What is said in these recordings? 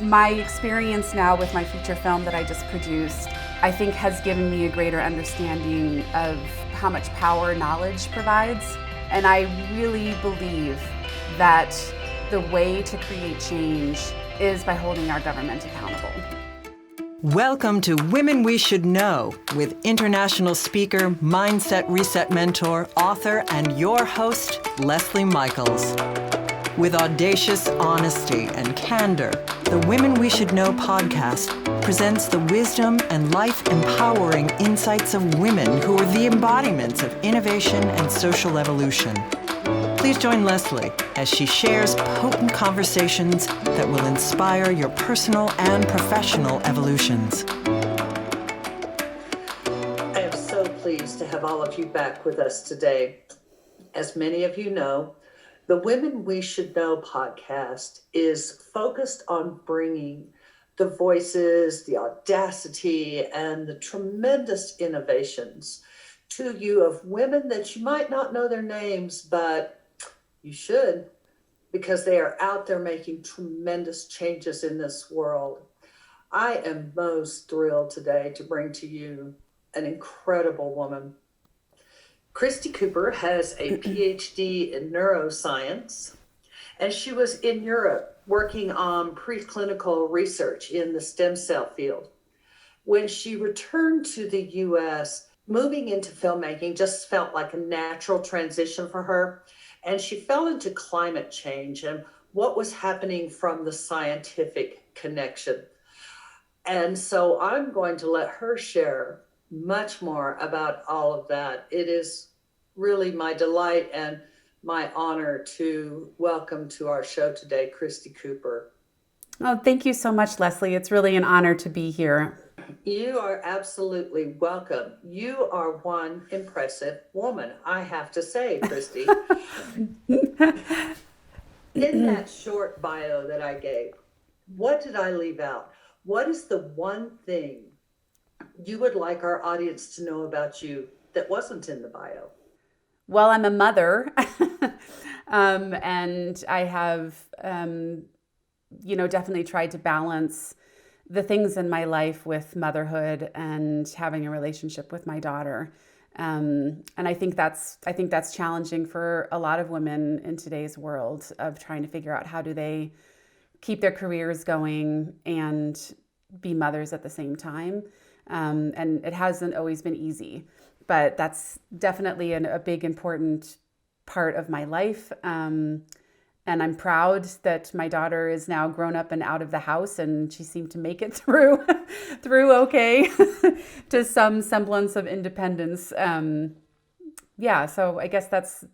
My experience now with my feature film that I just produced, I think has given me a greater understanding of how much power knowledge provides. And I really believe that the way to create change is by holding our government accountable. Welcome to Women We Should Know with international speaker, mindset reset mentor, author, and your host, Lesley Michaels. With audacious honesty and candor, the Women We Should Know podcast presents the wisdom and life-empowering insights of women who are the embodiments of innovation and social evolution. Please join Lesley as she shares potent conversations that will inspire your personal and professional evolutions. I am so pleased to have all of you back with us today. As many of you know, the Women We Should Know podcast is focused on bringing the voices, the audacity, and the tremendous innovations to you of women that you might not know their names, but you should, because they are out there making tremendous changes in this world. I am most thrilled today to bring to you an incredible woman. Christi Cooper has a Ph.D. in neuroscience, and she was in Europe working on preclinical research in the stem cell field. When she returned to the U.S., moving into filmmaking just felt like a natural transition for her. And she fell into climate change and what was happening from the scientific connection. And so I'm going to let her share much more about all of that. It is really my delight and my honor to welcome to our show today, Christi Cooper. Oh, thank you so much, Lesley. It's really an honor to be here. You are absolutely welcome. You are one impressive woman, I have to say, Christi. In that short bio that I gave, what did I leave out? What is the one thing you would like our audience to know about you that wasn't in the bio? Well, I'm a mother, and I have, definitely tried to balance the things in my life with motherhood and having a relationship with my daughter. And I think that's challenging for a lot of women in today's world of trying to figure out how do they keep their careers going and be mothers at the same time. And it hasn't always been easy, but that's definitely a big, important part of my life. And I'm proud that my daughter is now grown up and out of the house, and she seemed to make it through okay to some semblance of independence. So I guess that's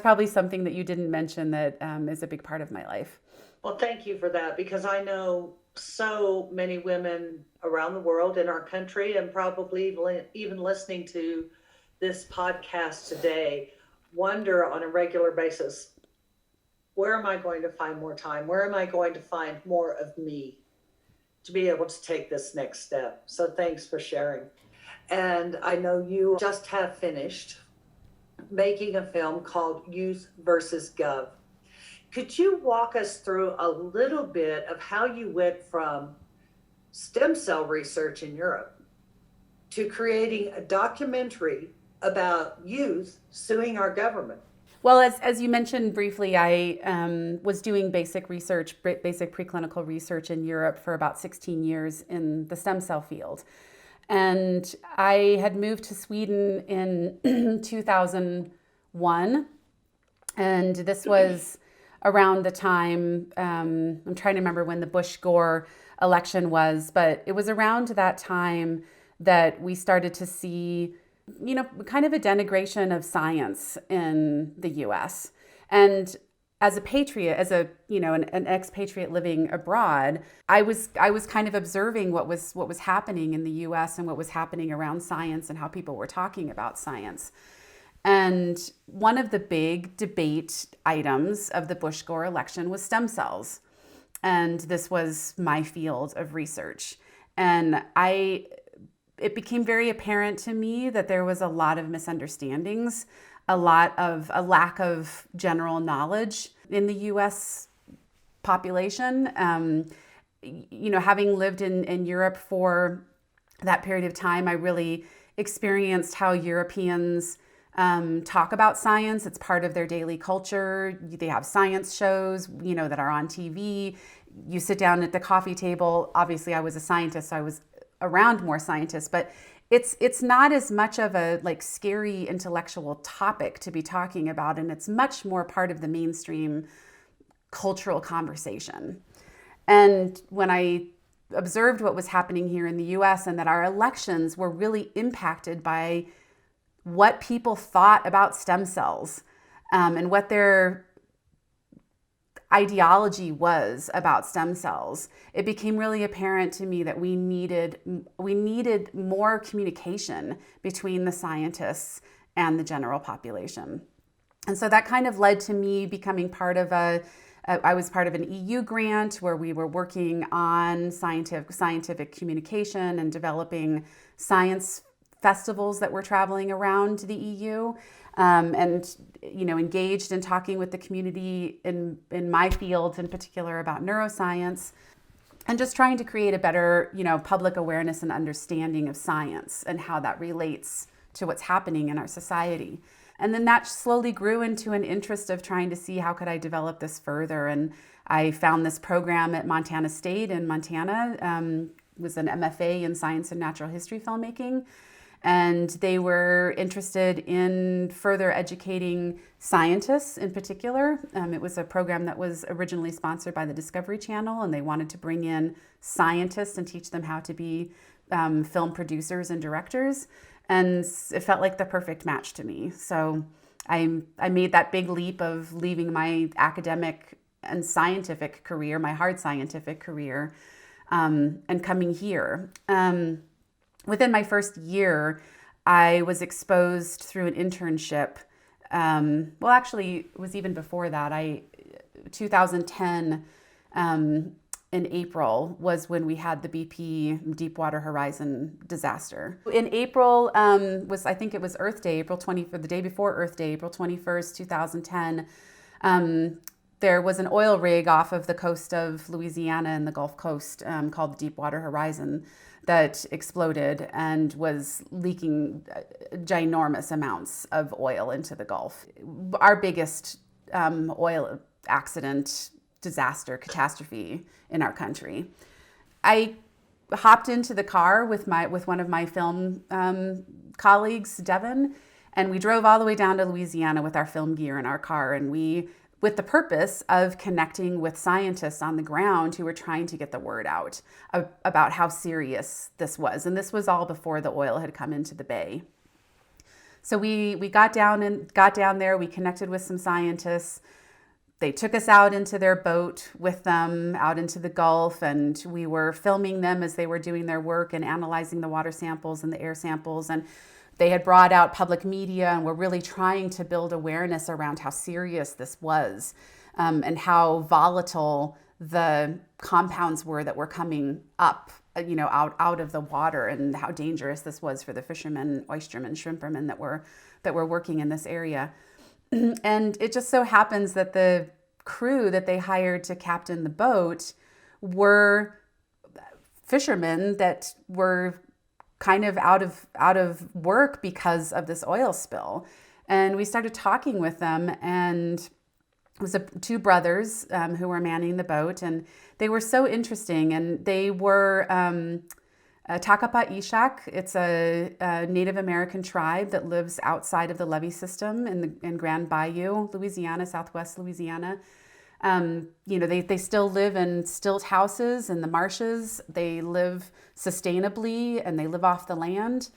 probably something that you didn't mention that is a big part of my life. Well, thank you for that, because I know so many women around the world in our country, and probably even listening to this podcast today, wonder on a regular basis, where am I going to find more time? Where am I going to find more of me to be able to take this next step? So thanks for sharing. And I know you just have finished making a film called Youth versus Gov. Could you walk us through a little bit of how you went from stem cell research in Europe to creating a documentary about youth suing our government? Well, as you mentioned briefly, I was doing basic preclinical research in Europe for about 16 years in the stem cell field. And I had moved to Sweden in 2001. And this was around the time, I'm trying to remember when the Bush-Gore election was, but it was around that time that we started to see kind of a denigration of science in the U.S. And as a patriot, an expatriate living abroad, I was kind of observing what was happening in the U.S. and what was happening around science and how people were talking about science. And one of the big debate items of the Bush-Gore election was stem cells. And this was my field of research. And it became very apparent to me that there was a lot of misunderstandings, a lack of general knowledge in the U.S. population. having lived in Europe for that period of time, I really experienced how Europeans talk about science. It's part of their daily culture. They have science shows, that are on TV. You sit down at the coffee table. Obviously, I was a scientist, so I was around more scientists, but it's not as much of a scary intellectual topic to be talking about, and it's much more part of the mainstream cultural conversation. And when I observed what was happening here in the US and that our elections were really impacted by what people thought about stem cells, and what their ideology was about stem cells, it became really apparent to me that we needed more communication between the scientists and the general population. And so that kind of led to me becoming I was part of an EU grant where we were working on scientific communication and developing science festivals that were traveling around the EU, and engaged in talking with the community in my field in particular about neuroscience, and just trying to create a better public awareness and understanding of science and how that relates to what's happening in our society. And then that slowly grew into an interest of trying to see how could I develop this further. And I found this program at Montana State in Montana. It was an MFA in Science and Natural History Filmmaking. And they were interested in further educating scientists in particular. It was a program that was originally sponsored by the Discovery Channel, and they wanted to bring in scientists and teach them how to be film producers and directors. And it felt like the perfect match to me. So I made that big leap of leaving my academic and scientific career, my hard scientific career, and coming here. Within my first year, I was exposed through an internship. Well, actually, it was even before that. 2010, in April was when we had the BP Deepwater Horizon disaster. In April I think it was Earth Day, for the day before Earth Day, April 21st, 2010. There was an oil rig off of the coast of Louisiana and the Gulf Coast called the Deepwater Horizon that exploded and was leaking ginormous amounts of oil into the Gulf. Our biggest oil accident, disaster, catastrophe in our country. I hopped into the car with one of my film colleagues, Devin, and we drove all the way down to Louisiana with our film gear in our car, and with the purpose of connecting with scientists on the ground who were trying to get the word out about how serious this was. And this was all before the oil had come into the bay. So we got down there, we connected with some scientists. They took us out into their boat with them out into the Gulf, and we were filming them as they were doing their work and analyzing the water samples and the air samples. And they had brought out public media and were really trying to build awareness around how serious this was, and how volatile the compounds were that were coming up, out of the water, and how dangerous this was for the fishermen, oystermen, shrimpermen that were working in this area. And it just so happens that the crew that they hired to captain the boat were fishermen that were kind of out of work because of this oil spill. And we started talking with them, and it was two brothers who were manning the boat, and they were so interesting. And they were Takapa Ishak. It's a Native American tribe that lives outside of the levee system in Grand Bayou, Louisiana, Southwest Louisiana. They still live in stilt houses in the marshes. They live sustainably and they live off the land.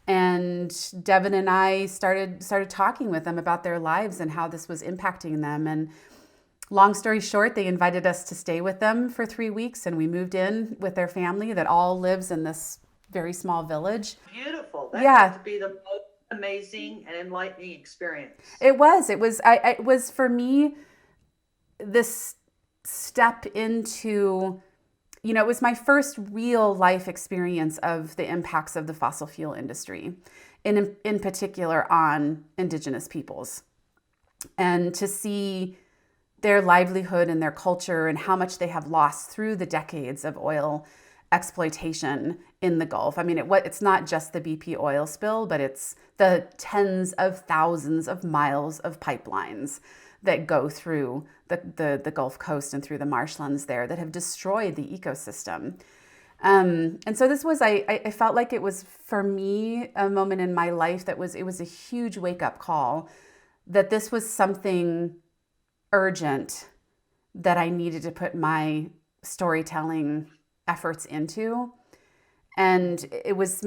And Devin and I started talking with them about their lives and how this was impacting them. And long story short, they invited us to stay with them for 3 weeks, and we moved in with their family that all lives in this very small village. Beautiful. That had to be the most amazing and enlightening experience. It was. It was for me this step into, it was my first real life experience of the impacts of the fossil fuel industry, in particular on Indigenous peoples. And to see their livelihood and their culture and how much they have lost through the decades of oil exploitation in the Gulf. I mean, it's not just the BP oil spill, but it's the tens of thousands of miles of pipelines that go through the Gulf Coast and through the marshlands there that have destroyed the ecosystem. And so this was, I felt like it was, for me, a moment in my life it was a huge wake-up call that this was something urgent that I needed to put my storytelling efforts into. And it was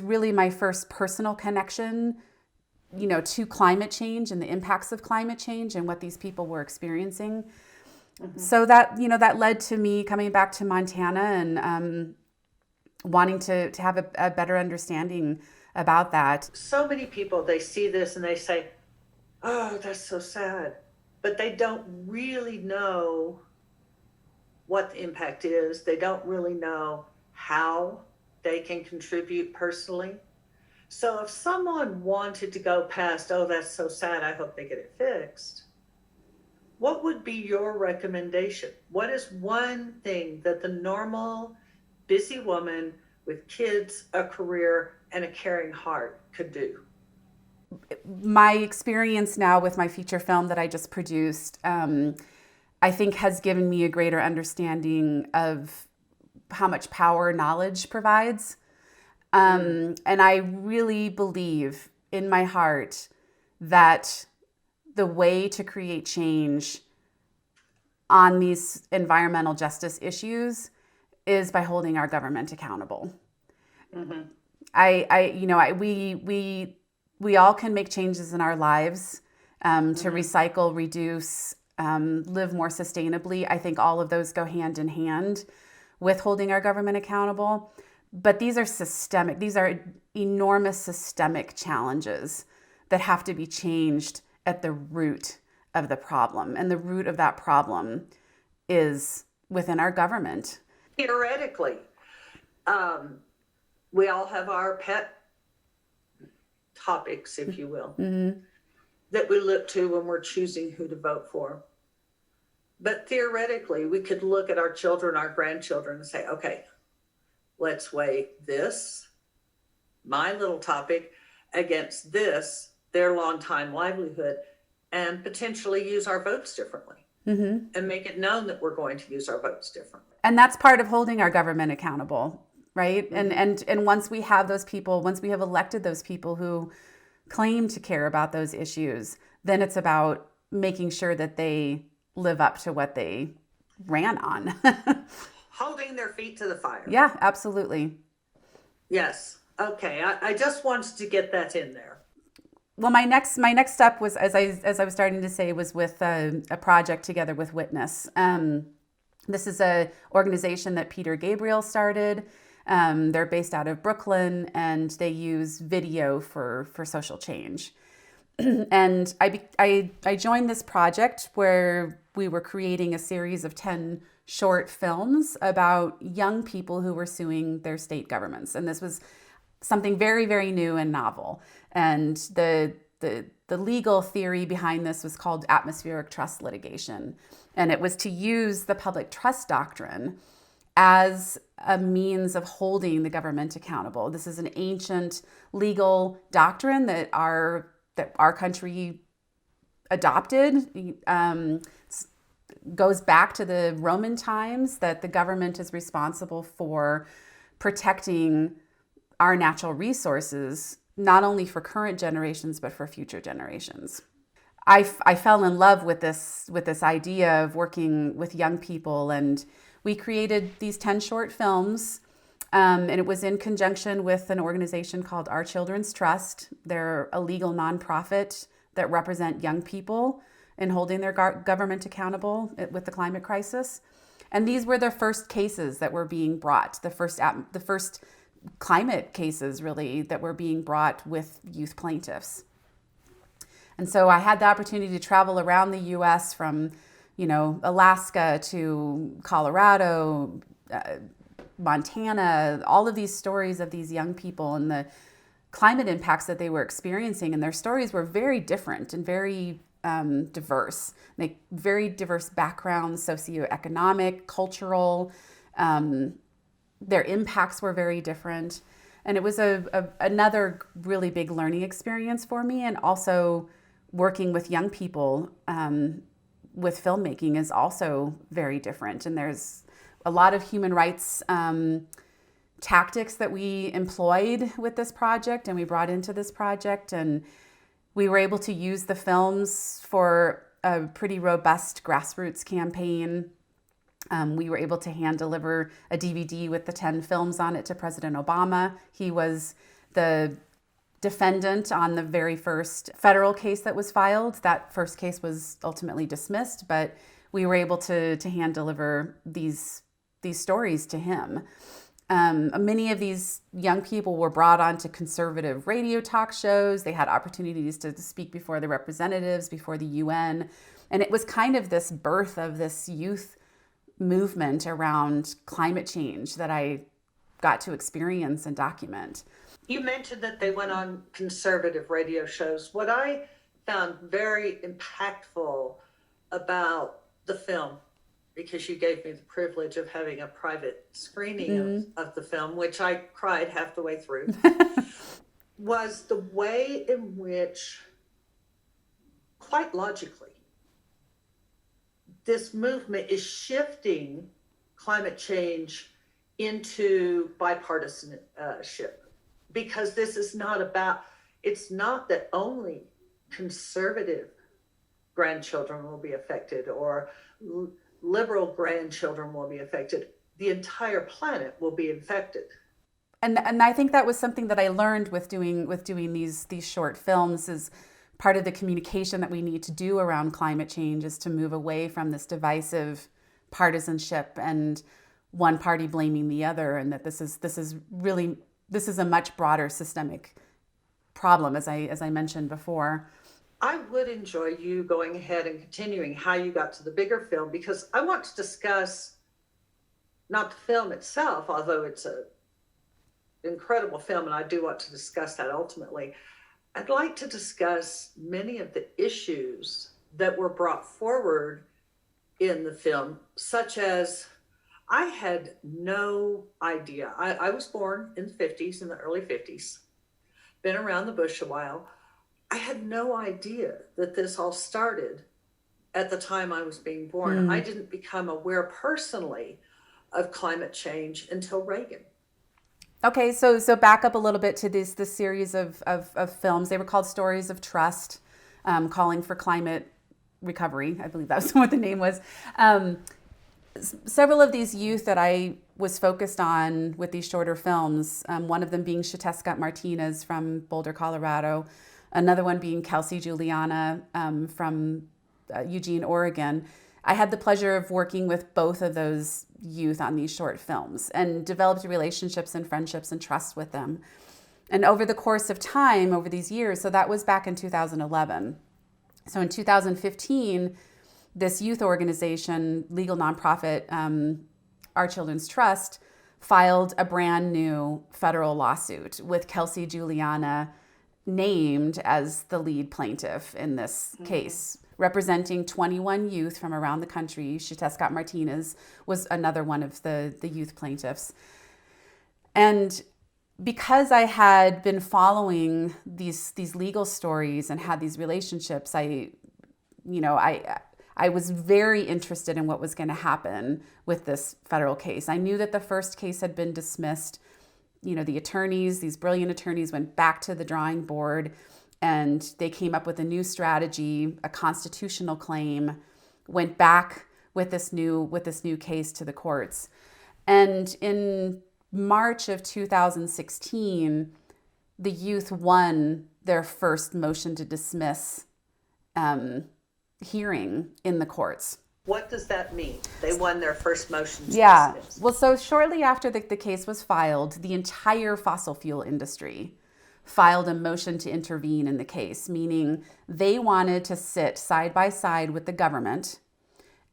really my first personal connection, to climate change and the impacts of climate change and what these people were experiencing. Mm-hmm. So that, that led to me coming back to Montana and wanting to have a better understanding about that. So many people, they see this and they say, oh, that's so sad. But they don't really know what the impact is. They don't really know how they can contribute personally. So if someone wanted to go past, oh, that's so sad, I hope they get it fixed, what would be your recommendation? What is one thing that the normal, busy woman with kids, a career, and a caring heart could do? My experience now with my feature film that I just produced, I think has given me a greater understanding of how much power knowledge provides. And I really believe in my heart that the way to create change on these environmental justice issues is by holding our government accountable. Mm-hmm. We all can make changes in our lives to recycle, reduce, live more sustainably. I think all of those go hand in hand with holding our government accountable. But these are enormous systemic challenges that have to be changed at the root of the problem. And the root of that problem is within our government. Theoretically, we all have our pet topics, if you will, that we look to when we're choosing who to vote for. But theoretically, we could look at our children, our grandchildren, and say, okay, let's weigh this, my little topic, against this, their long-time livelihood, and potentially use our votes differently and make it known that we're going to use our votes differently. And that's part of holding our government accountable, right? And once we have those people, once we have elected those people who claim to care about those issues, then it's about making sure that they live up to what they ran on. Holding their feet to the fire. Yeah, absolutely. Yes. Okay. I just wanted to get that in there. Well, my next step was, as I was starting to say, was with a project together with Witness. This is a organization that Peter Gabriel started. They're based out of Brooklyn, and they use video for social change. And I joined this project where we were creating a series of 10 short films about young people who were suing their state governments. And this was something very, very new and novel. And the legal theory behind this was called atmospheric trust litigation. And it was to use the public trust doctrine as a means of holding the government accountable. This is an ancient legal doctrine that our country adopted. Goes back to the Roman times, that the government is responsible for protecting our natural resources, not only for current generations, but for future generations. I fell in love with this idea of working with young people, and we created these 10 short films, and it was in conjunction with an organization called Our Children's Trust. They're a legal nonprofit that represent young people in holding their government accountable with the climate crisis. And these were the first cases that were being brought, the first climate cases really that were being brought with youth plaintiffs. And so I had the opportunity to travel around the US from, Alaska to Colorado, Montana, all of these stories of these young people and the climate impacts that they were experiencing. And their stories were very different and very diverse. Like very diverse backgrounds, socioeconomic, cultural. Their impacts were very different. And it was another really big learning experience for me. And also working with young people with filmmaking is also very different. And there's a lot of human rights tactics that we employed with this project and we brought into this project. And we were able to use the films for a pretty robust grassroots campaign. We were able to hand deliver a DVD with the 10 films on it to President Obama. He was the defendant on the very first federal case that was filed. That first case was ultimately dismissed, but we were able to hand deliver these stories to him. Many of these young people were brought on to conservative radio talk shows. They had opportunities to speak before the representatives, before the UN. And it was kind of this birth of this youth movement around climate change that I got to experience and document. You mentioned that they went on conservative radio shows. What I found very impactful about the film, because you gave me the privilege of having a private screening of the film, which I cried half the way through, was the way in which, quite logically, this movement is shifting climate change into bipartisanship. Because this is not about, it's not that only conservative grandchildren will be affected or liberal grandchildren will be affected. The entire planet will be infected. And I think that was something that I learned with doing these short films is part of the communication that we need to do around climate change is to move away from this divisive partisanship and one party blaming the other, and that this is a much broader systemic problem, as I mentioned before. I would enjoy you going ahead and continuing how you got to the bigger film, because I want to discuss not the film itself, although it's an incredible film, and I do want to discuss that ultimately. I'd like to discuss many of the issues that were brought forward in the film, such as I had no idea. I was born in the 50s, in the early 50s, been around the bush a while. I had no idea that this all started at the time I was being born. I didn't become aware personally of climate change until Reagan. Okay, so back up a little bit to this series of films. They were called Stories of Trust, calling for climate recovery. I believe that was what the name was. Several of these youth that I was focused on with these shorter films, one of them being Shatescott Martinez from Boulder, Colorado, another one being Kelsey Juliana from Eugene, Oregon. I had the pleasure of working with both of those youth on these short films and developed relationships and friendships and trust with them. And over the course of time, over these years, so that was back in 2011. So in 2015, this youth organization, legal nonprofit, Our Children's Trust, filed a brand new federal lawsuit with Kelsey Juliana named as the lead plaintiff in this case, representing 21 youth from around the country. Shatescott Martinez was another one of the youth plaintiffs. And because I had been following these legal stories and had these relationships, I was very interested in what was going to happen with this federal case. I knew that the first case had been dismissed. The attorneys, these brilliant attorneys, went back to the drawing board and they came up with a new strategy, a constitutional claim, went back with this new case to the courts. And in March of 2016, the youth won their first motion to dismiss hearing in the courts. What does that mean? They won their first motion to dismiss. Well, so shortly after the case was filed, the entire fossil fuel industry filed a motion to intervene in the case, meaning they wanted to sit side by side with the government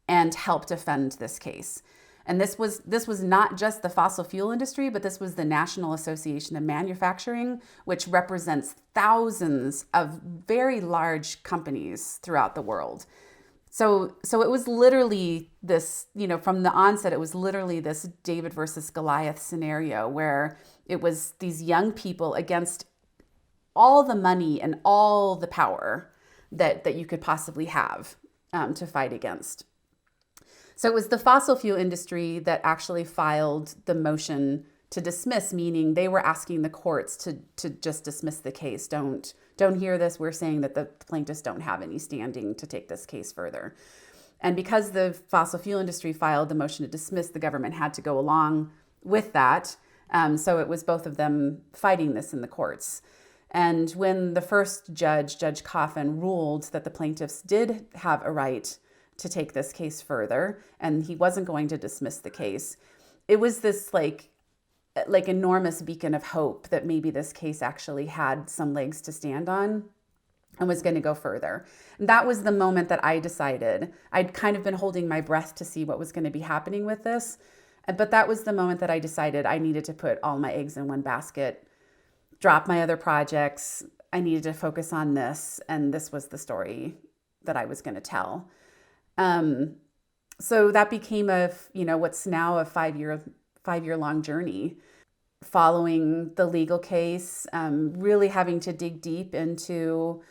and help defend this case. And this was not just the fossil fuel industry, but this was the National Association of Manufacturing, which represents thousands of very large companies throughout the world. So it was literally this, from the onset, it was literally this David versus Goliath scenario where it was these young people against all the money and all the power that you could possibly have to fight against. So it was the fossil fuel industry that actually filed the motion to dismiss, meaning they were asking the courts to just dismiss the case. Don't hear this. We're saying that the plaintiffs don't have any standing to take this case further. And because the fossil fuel industry filed the motion to dismiss, the government had to go along with that. So it was both of them fighting this in the courts. And when the first judge, Judge Coffin, ruled that the plaintiffs did have a right to take this case further, and he wasn't going to dismiss the case, it was this like enormous beacon of hope that maybe this case actually had some legs to stand on and was going to go further. And that was the moment that I decided. I'd kind of been holding my breath to see what was going to be happening with this, but that was the moment that I decided I needed to put all my eggs in one basket, drop my other projects. I needed to focus on this, and this was the story that I was going to tell. So that became what's now a five-year-long journey, following the legal case, really having to dig deep into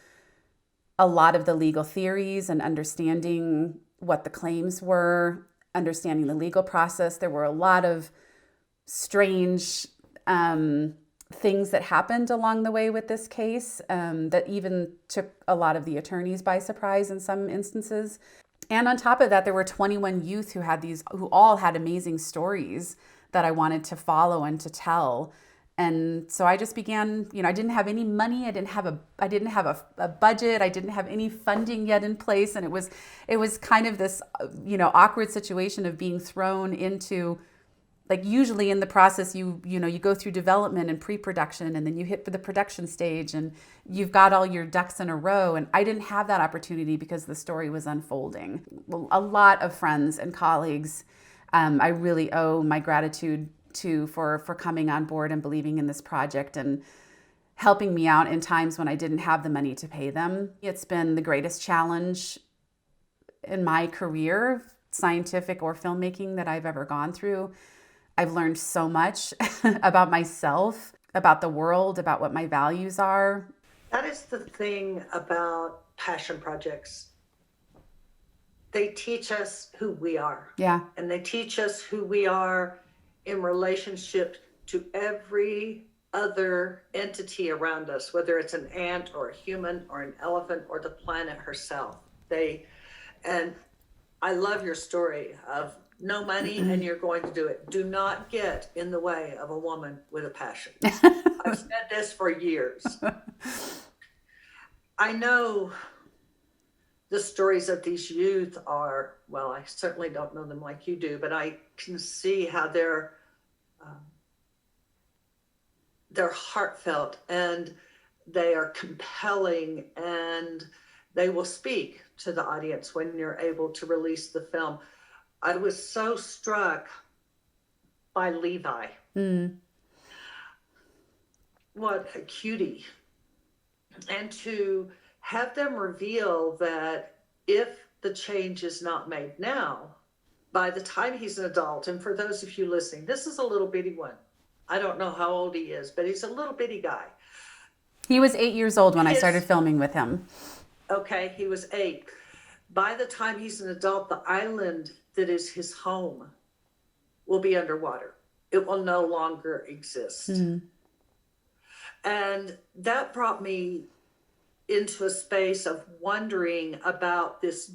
a lot of the legal theories and understanding what the claims were, understanding the legal process. There were a lot of strange things that happened along the way with this case that even took a lot of the attorneys by surprise in some instances. And on top of that, there were 21 youth who all had amazing stories that I wanted to follow and to tell. And so I just began, I didn't have any money. I didn't have a budget. I didn't have any funding yet in place. And it was kind of this, awkward situation of being thrown into, like, usually in the process, you go through development and pre-production, and then you hit for the production stage and you've got all your ducks in a row. And I didn't have that opportunity because the story was unfolding. A lot of friends and colleagues, I really owe my gratitude to for coming on board and believing in this project and helping me out in times when I didn't have the money to pay them. It's been the greatest challenge in my career, scientific or filmmaking, that I've ever gone through. I've learned so much about myself, about the world, about what my values are. That is the thing about passion projects. They teach us who we are. Yeah. And they teach us who we are in relationship to every other entity around us, whether it's an ant or a human or an elephant or the planet herself. And I love your story of no money and you're going to do it. Do not get in the way of a woman with a passion. I've said this for years. I know the stories of these youth are, well, I certainly don't know them like you do, but I can see how they're heartfelt and they are compelling, and they will speak to the audience when you're able to release the film. I was so struck by Levi. What a cutie. And to have them reveal that if the change is not made now, by the time he's an adult, and for those of you listening, this is a little bitty one. I don't know how old he is, but he's a little bitty guy. He was 8 years old when I started filming with him. Okay, he was 8. By the time he's an adult, the island that is his home will be underwater. It will no longer exist. And that brought me into a space of wondering about this,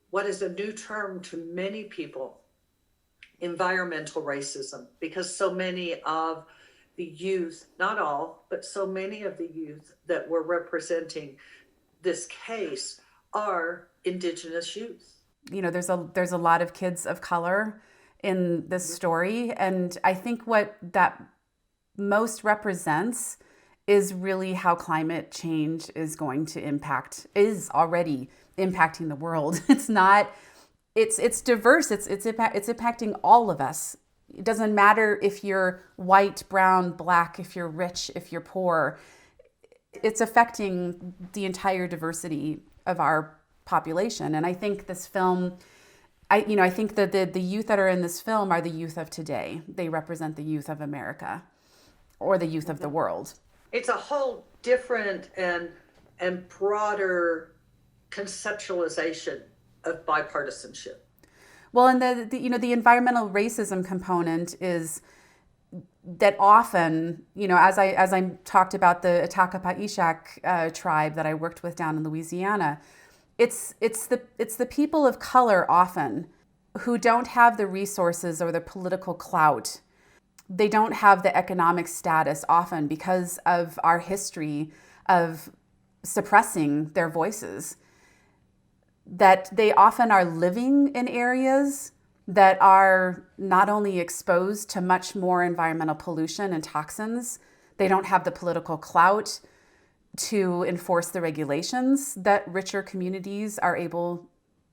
what is a new term to many people, environmental racism, because so many of the youth, not all, but so many of the youth that were representing this case are Indigenous youth. There's a lot of kids of color in this story, and I think what that most represents is really how climate change is already impacting the world. It's not it's diverse. It's impacting all of us. It doesn't matter if you're white, brown, black, if you're rich, if you're poor. It's affecting the entire diversity of our population. And I think this film, I think that the youth that are in this film are the youth of today. They represent the youth of America or the youth of the world. It's a whole different and broader conceptualization of bipartisanship. Well, and the environmental racism component is that often, as I talked about the Atakapaishak tribe that I worked with down in Louisiana, it's the people of color often who don't have the resources or the political clout. They don't have the economic status often because of our history of suppressing their voices, that they often are living in areas that are not only exposed to much more environmental pollution and toxins, they don't have the political clout to enforce the regulations that richer communities are able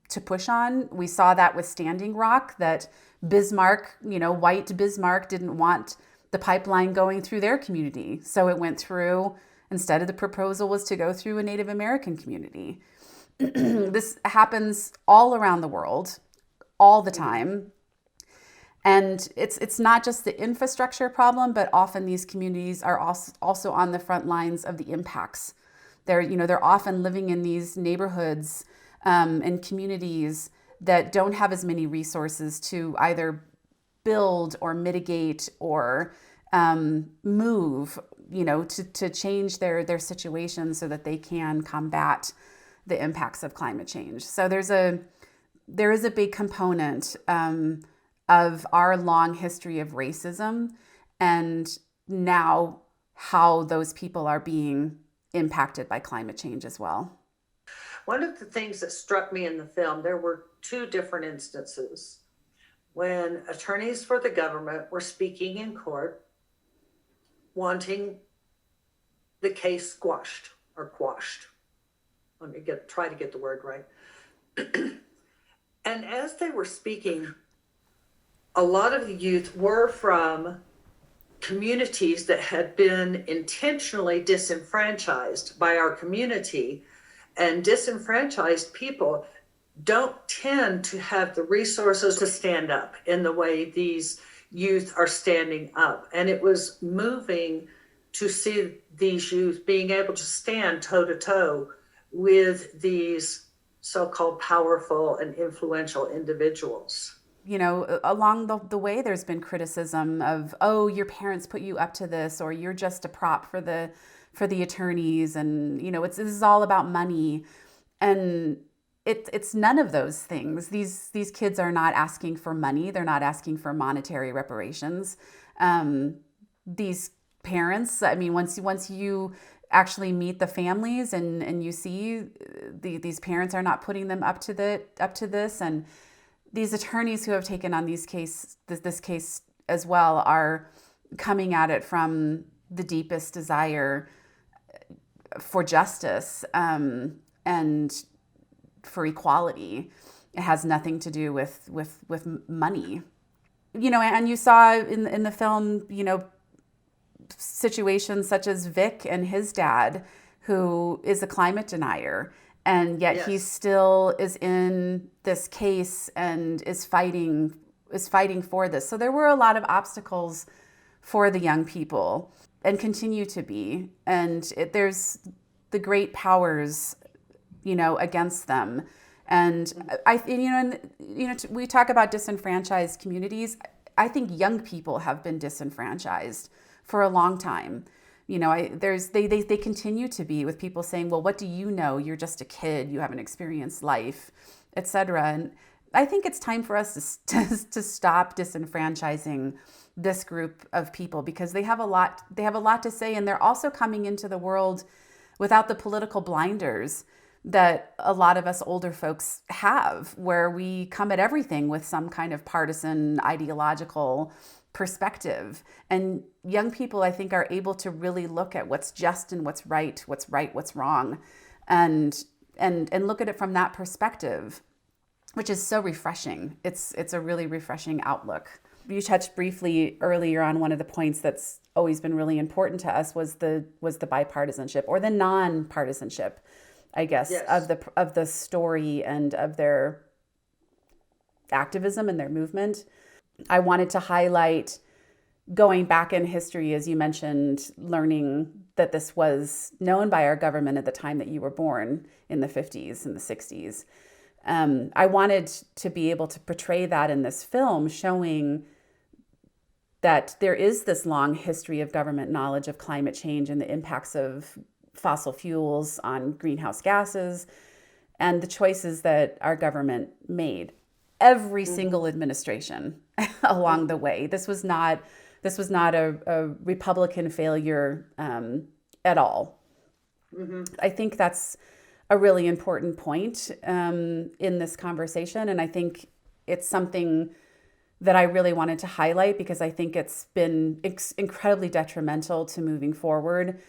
to push on. We saw that with Standing Rock, that Bismarck, white Bismarck didn't want the pipeline going through their community. So it went through, instead of the proposal was to go through a Native American community. This happens all around the world, all the time. And it's not just the infrastructure problem, but often these communities are also on the front lines of the impacts. They're often living in these neighborhoods and communities that don't have as many resources to either build or mitigate or move, to change their situation so that they can combat the impacts of climate change. So there is a big component of our long history of racism and now how those people are being impacted by climate change as well. One of the things that struck me in the film, there were two different instances when attorneys for the government were speaking in court wanting the case squashed or quashed. Let me try to get the word right. And as they were speaking, a lot of the youth were from communities that had been intentionally disenfranchised by our community, and disenfranchised people don't tend to have the resources to stand up in the way these youth are standing up. And it was moving to see these youth being able to stand toe to toe with these so-called powerful and influential individuals. Along the way, there's been criticism of, oh, your parents put you up to this, or you're just a prop for the attorneys, and this is all about money, and it's none of those things. These kids are not asking for money; they're not asking for monetary reparations. These parents, once you actually meet the families and you see these parents are not putting them up to this, and these attorneys who have taken on this case as well are coming at it from the deepest desire for justice and for equality. It has nothing to do with money, and you saw in the film, situations such as Vic and his dad, who is a climate denier, and yet he still is in this case and is fighting for this. So there were a lot of obstacles for the young people and continue to be. And there's the great powers, against them. And we talk about disenfranchised communities. I think young people have been disenfranchised for a long time. They continue to be, with people saying, well, what do you know? You're just a kid. You haven't experienced life, etc. And I think it's time for us to stop disenfranchising this group of people, because they have a lot to say, and they're also coming into the world without the political blinders that a lot of us older folks have, where we come at everything with some kind of partisan ideological perspective. And young people, I think, are able to really look at what's just and what's right, what's wrong, and look at it from that perspective. which is so refreshing. It's a really refreshing outlook. You touched briefly earlier on one of the points that's always been really important to us was the bipartisanship or the non-partisanship, I guess, Yes. of the story and of their activism and their movement. I wanted to highlight going back in history, as you mentioned, learning that this was known by our government at the time that you were born in the 50s and the 60s. I wanted to be able to portray that in this film, showing that there is this long history of government knowledge of climate change and the impacts of fossil fuels on greenhouse gases and the choices that our government made. Every single administration along the way. This was not a Republican failure at all. I think that's a really important point in this conversation, and I think it's something that I really wanted to highlight because I think it's been incredibly detrimental to moving forward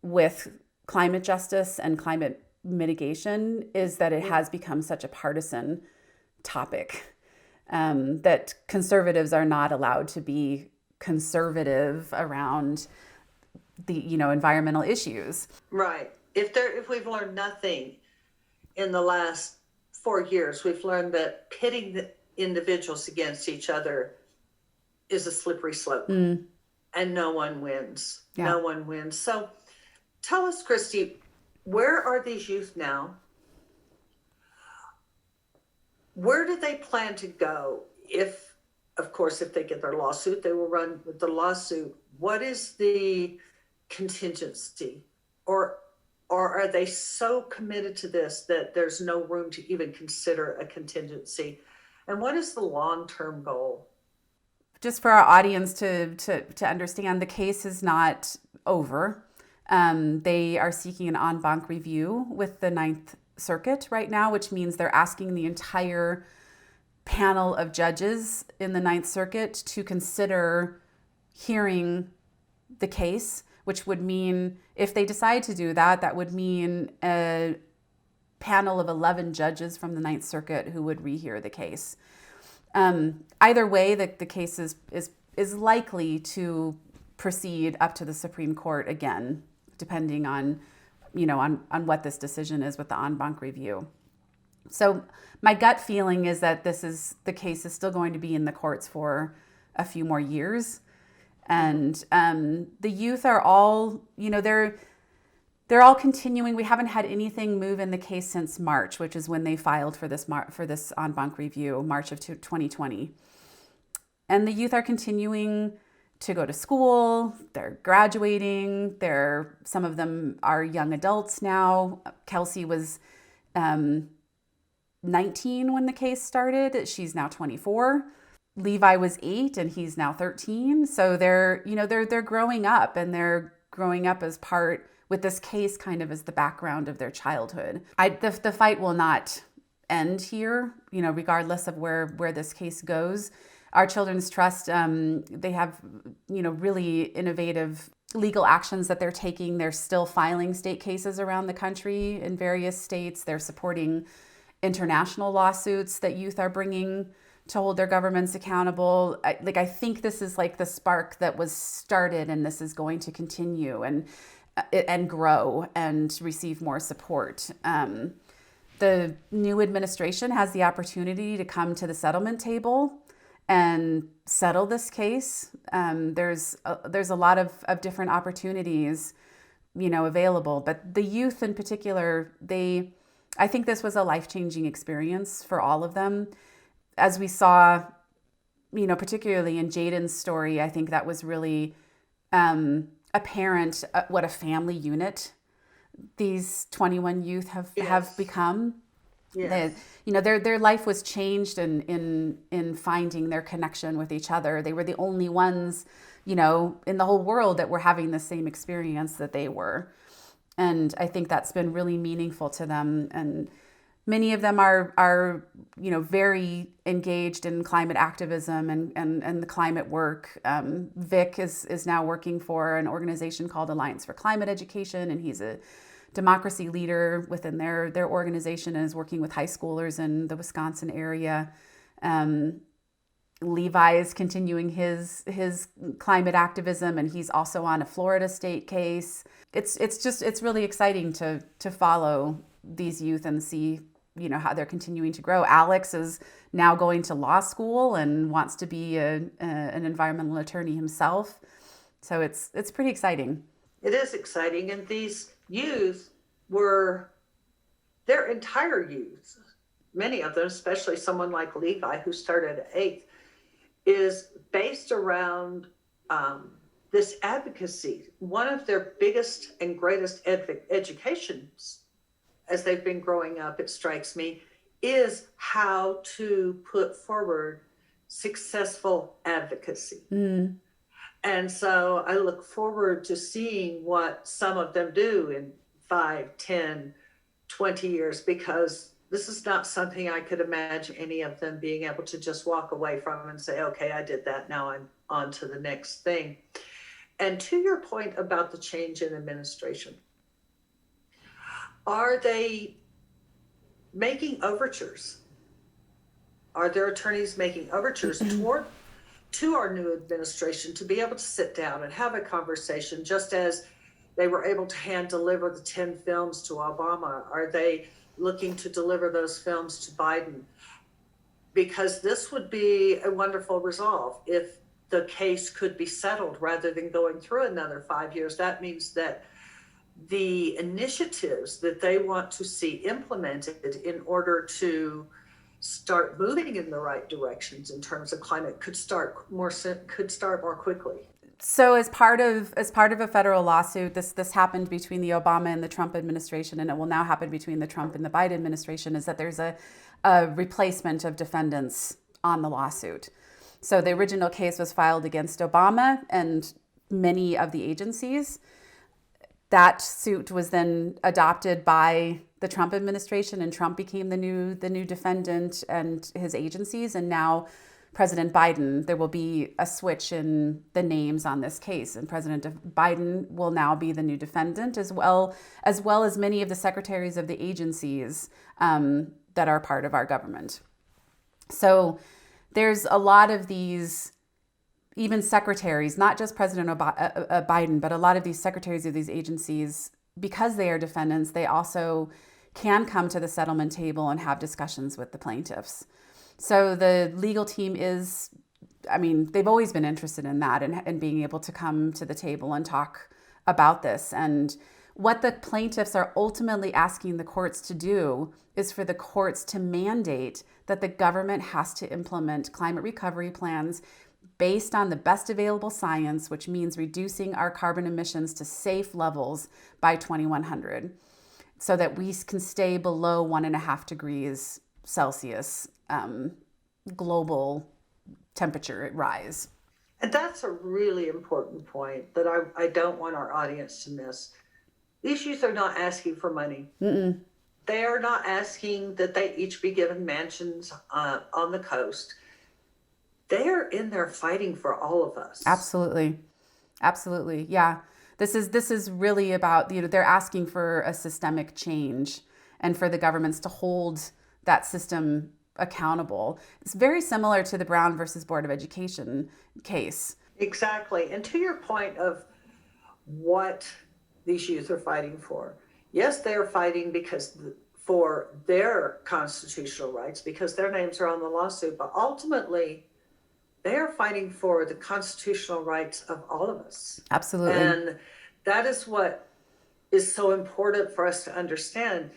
with climate justice and climate mitigation, is that it has become such a partisan topic, that conservatives are not allowed to be conservative around the environmental issues. Right. If we've learned nothing in the last 4 years, we've learned that pitting the individuals against each other is a slippery slope, and no one wins. Yeah. No one wins. So tell us, Christy, where are these youth now? Where do they plan to go? If they get their lawsuit, they will run with the lawsuit. What is the contingency? Or are they so committed to this that there's no room to even consider a contingency? And what is the long-term goal? Just for our audience to understand, the case is not over. They are seeking an en banc review with the Ninth Circuit right now, which means they're asking the entire panel of judges in the Ninth Circuit to consider hearing the case, which would mean, if they decide to do that, that would mean a panel of 11 judges from the Ninth Circuit who would rehear the case. Either way, the case is likely to proceed up to the Supreme Court again, depending on what this decision is with the en banc review. So my gut feeling is that the case is still going to be in the courts for a few more years. And the youth are all, they're all continuing. We haven't had anything move in the case since March, which is when they filed for this en banc review, March of 2020. And the youth are continuing to go to school. They're graduating. Some of them are young adults now. Kelsey was 19 when the case started. She's now 24. Levi was 8 and he's now 13. So they're growing up, and they're growing up as part, with this case kind of as the background of their childhood. The fight will not end here, regardless of where this case goes. Our Children's Trust, they have, really innovative legal actions that they're taking. They're still filing state cases around the country in various states. They're supporting international lawsuits that youth are bringing to hold their governments accountable. I think this is like the spark that was started, and this is going to continue and grow and receive more support. The new administration has the opportunity to come to the settlement table and settle this case. There's a lot of different opportunities, available, but the youth in particular, I think this was a life-changing experience for all of them. As we saw, particularly in Jaden's story, I think that was really apparent what a family unit these 21 youth have become. Yes. Their life was changed in finding their connection with each other. They were the only ones, in the whole world that were having the same experience that they were. And I think that's been really meaningful to them. And many of them are very engaged in climate activism and the climate work. Vic is now working for an organization called Alliance for Climate Education, and he's a democracy leader within their organization and is working with high schoolers in the Wisconsin area. Levi is continuing his climate activism, and he's also on a Florida state case. It's really exciting to follow these youth and see, how they're continuing to grow. Alex is now going to law school and wants to be an environmental attorney himself. So it's pretty exciting. It is exciting, and these youth were their entire youth. Many of them, especially someone like Levi, who started at 8th, is based around this advocacy. One of their biggest and greatest educations as they've been growing up, it strikes me, is how to put forward successful advocacy. Mm. And so I look forward to seeing what some of them do in 5, 10, 20 years, because this is not something I could imagine any of them being able to just walk away from and say, okay, I did that, now I'm on to the next thing. And to your point about the change in administration, are they making overtures? Are their attorneys making overtures to our new administration to be able to sit down and have a conversation, just as they were able to hand deliver the 10 films to Obama? Are they looking to deliver those films to Biden? Because this would be a wonderful resolve if the case could be settled rather than going through another 5 years. That means that the initiatives that they want to see implemented in order to start moving in the right directions in terms of climate could start more quickly. So as part of a federal lawsuit, this happened between the Obama and the Trump administration, and it will now happen between the Trump and the Biden administration, is that there's a replacement of defendants on the lawsuit. So the original case was filed against Obama and many of the agencies. That suit was then adopted by the Trump administration, and Trump became the new defendant and his agencies. And now President Biden, there will be a switch in the names on this case, and President Biden will now be the new defendant, as well as many of the secretaries of the agencies that are part of our government. So there's a lot of these, even secretaries, not just President Biden, but a lot of these secretaries of these agencies, because they are defendants, they also can come to the settlement table and have discussions with the plaintiffs. So the legal team they've always been interested in that and being able to come to the table and talk about this. And what the plaintiffs are ultimately asking the courts to do is for the courts to mandate that the government has to implement climate recovery plans based on the best available science, which means reducing our carbon emissions to safe levels by 2100, so that we can stay below 1.5 degrees Celsius global temperature rise. And that's a really important point that I don't want our audience to miss. These youth are not asking for money. Mm-mm. They are not asking that they each be given mansions on the coast. They are in there fighting for all of us. Absolutely. Yeah. This is really about, they're asking for a systemic change and for the governments to hold that system accountable. It's very similar to the Brown versus Board of Education case. Exactly. And to your point of what these youth are fighting for, yes, they are fighting for their constitutional rights, because their names are on the lawsuit, but ultimately they are fighting for the constitutional rights of all of us. Absolutely. And that is what is so important for us to understand.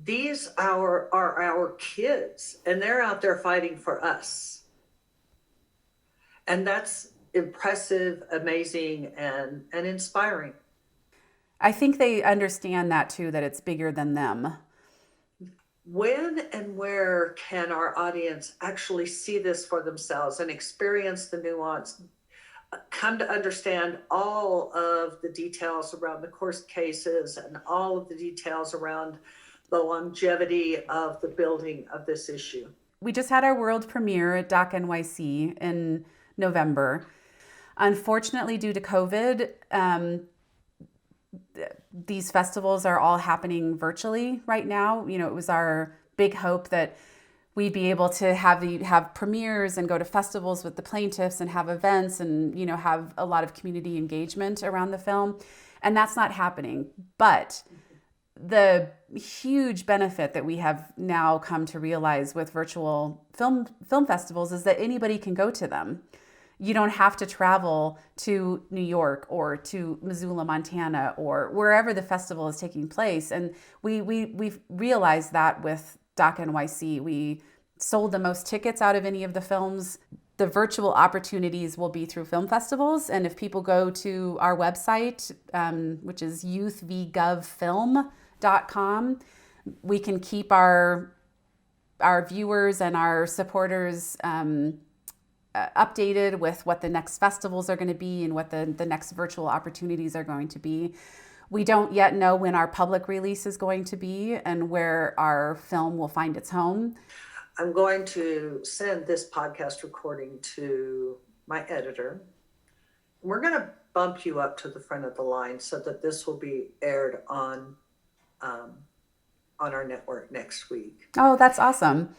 These are our kids, and they're out there fighting for us. And that's impressive, amazing, and inspiring. I think they understand that too, that it's bigger than them. When and where can our audience actually see this for themselves and experience the nuance, come to understand all of the details around the court cases and all of the details around the longevity of the building of this issue? We just had our world premiere at Doc NYC in November. Unfortunately, due to COVID, these festivals are all happening virtually right now. You know, it was our big hope that we'd be able to have premieres and go to festivals with the plaintiffs and have events and, you know, have a lot of community engagement around the film. And that's not happening. But the huge benefit that we have now come to realize with virtual film festivals is that anybody can go to them. You don't have to travel to New York or to Missoula, Montana, or wherever the festival is taking place. And we've realized that with DACA NYC. We sold the most tickets out of any of the films. The virtual opportunities will be through film festivals. And if people go to our website, which is youthvgovfilm.com, we can keep our viewers and our supporters updated with what the next festivals are going to be and what the next virtual opportunities are going to be. We don't yet know when our public release is going to be and where our film will find its home. I'm going to send this podcast recording to my editor. We're going to bump you up to the front of the line so that this will be aired on our network next week. Oh, that's awesome.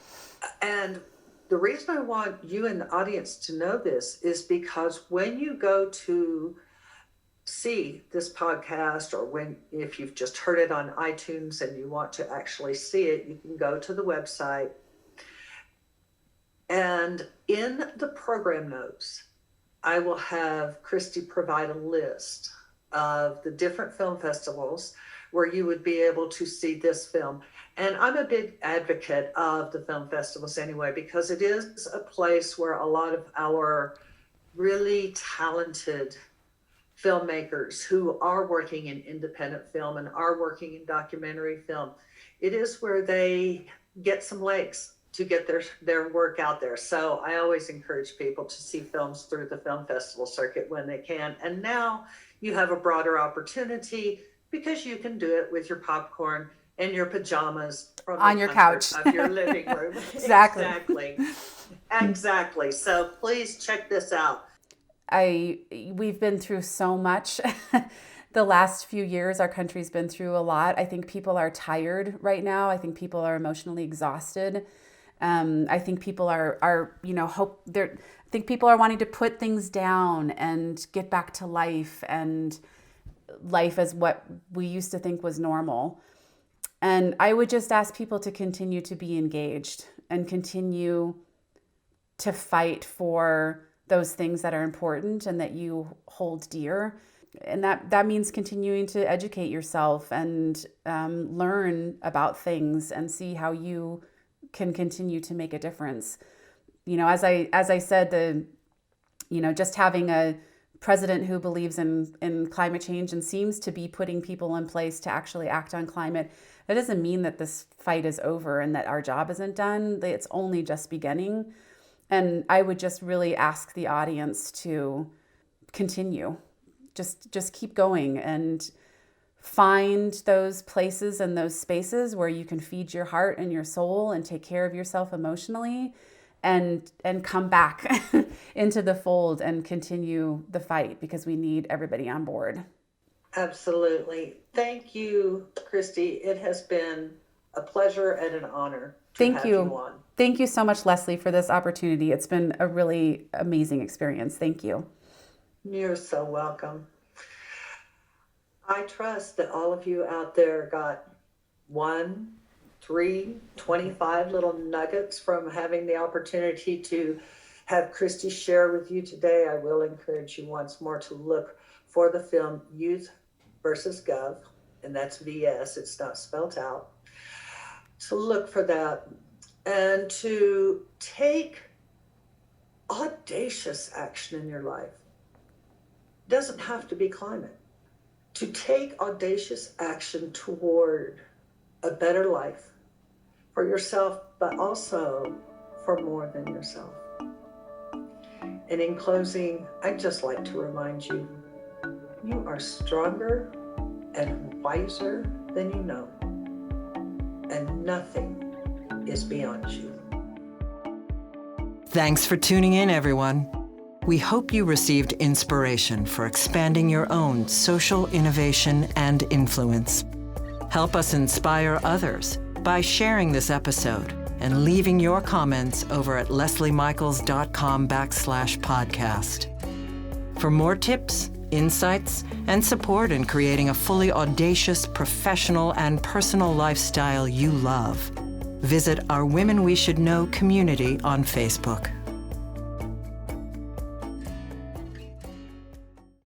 And the reason I want you and the audience to know this is because when you go to see this podcast, or if you've just heard it on iTunes and you want to actually see it, you can go to the website. And in the program notes, I will have Christy provide a list of the different film festivals where you would be able to see this film. And I'm a big advocate of the film festivals anyway, because it is a place where a lot of our really talented filmmakers who are working in independent film and are working in documentary film, it is where they get some legs to get their work out there. So I always encourage people to see films through the film festival circuit when they can. And now you have a broader opportunity because you can do it with your popcorn and your pajamas from on your couch of your living room. Exactly. Exactly. So please check this out. We've been through so much. The last few years, our country's been through a lot. I think people are tired right now. I think people are emotionally exhausted. I think people I think people are wanting to put things down and get back to life and life as what we used to think was normal. And I would just ask people to continue to be engaged and continue to fight for those things that are important and that you hold dear. And that means continuing to educate yourself and learn about things and see how you can continue to make a difference. You know, as I said, just having a president who believes in climate change and seems to be putting people in place to actually act on climate, that doesn't mean that this fight is over and that our job isn't done. It's only just beginning. And I would just really ask the audience to continue. Just keep going and find those places and those spaces where you can feed your heart and your soul and take care of yourself emotionally and come back into the fold and continue the fight, because we need everybody on board. Absolutely. Thank you, Christy. It has been a pleasure and an honor to have you on. Thank you so much, Lesley, for this opportunity. It's been a really amazing experience. Thank you. You're so welcome. I trust that all of you out there got 1, 3, 25 little nuggets from having the opportunity to have Christy share with you today. I will encourage you once more to look for the film Youth versus Gov, and that's VS, it's not spelled out. So look for that and to take audacious action in your life. It doesn't have to be climate. To take audacious action toward a better life for yourself, but also for more than yourself. And in closing, I'd just like to remind you, you are stronger and wiser than you know, and nothing is beyond you. Thanks for tuning in, everyone. We hope you received inspiration for expanding your own social innovation and influence. Help us inspire others by sharing this episode and leaving your comments over at lesliemichaels.com/podcast. For more tips, insights, and support in creating a fully audacious, professional, and personal lifestyle you love, visit our Women We Should Know community on Facebook.